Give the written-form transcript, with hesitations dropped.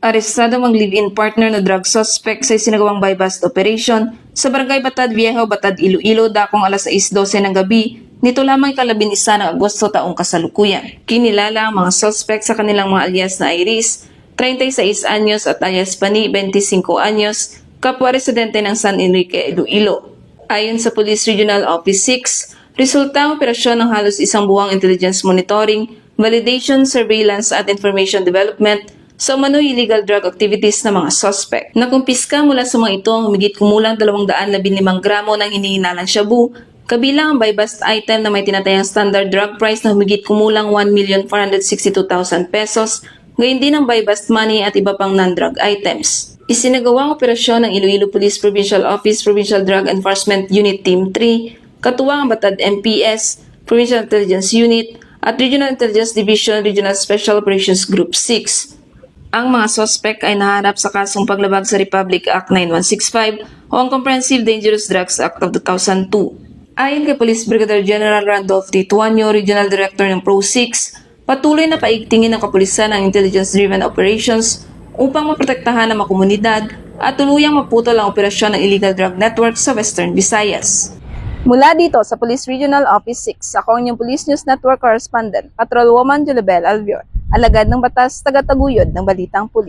Arestado ang live-in partner na drug suspect sa isinagawang buy-bust operation sa Barangay Batad Viejo, Batad, Iloilo, dakong alas 6:12 ng gabi, nito lamang ika-11 ng Agosto taong kasalukuyan. Kinilala ang mga suspect sa kanilang mga alias na Iris, 36 anyos at alias Pani, 25 anyos, kapwa residente ng San Enrique, Iloilo. Ayon sa Police Regional Office 6, resulta ang operasyon ng halos isang buwang intelligence monitoring, validation, surveillance at information development sa umano'y illegal drug activities ng mga suspect. Nakumpiska mula sa mga ito ang humigit kumulang 215 gramo ng hinihinalang shabu, kabilang ang buy-bust item na may tinatayang standard drug price na humigit kumulang 1,462,000 pesos, gayon din ang buy-bust money at iba pang non-drug items. Isinagawang operasyon ng Iloilo Police Provincial Office Provincial Drug Enforcement Unit Team 3, katuwang ang Batad MPS, Provincial Intelligence Unit, at Regional Intelligence Division Regional Special Operations Group 6. Ang mga suspect ay naharap sa kasong paglabag sa Republic Act 9165 o ang Comprehensive Dangerous Drugs Act of 2002. Ayon kay Police Brigadier General Randolph T. Tuanyo, Regional Director ng Pro 6, patuloy na paigtingin ng kapulisan ang intelligence-driven operations upang maprotektahan ang mga komunidad at tuluyang maputol ang operasyon ng illegal drug network sa Western Visayas. Mula dito sa Police Regional Office 6, ako ang inyong Police News Network Correspondent, Patrolwoman Julibel Alvior, alagad ng batas, tagataguyod ng Balitang Pulis.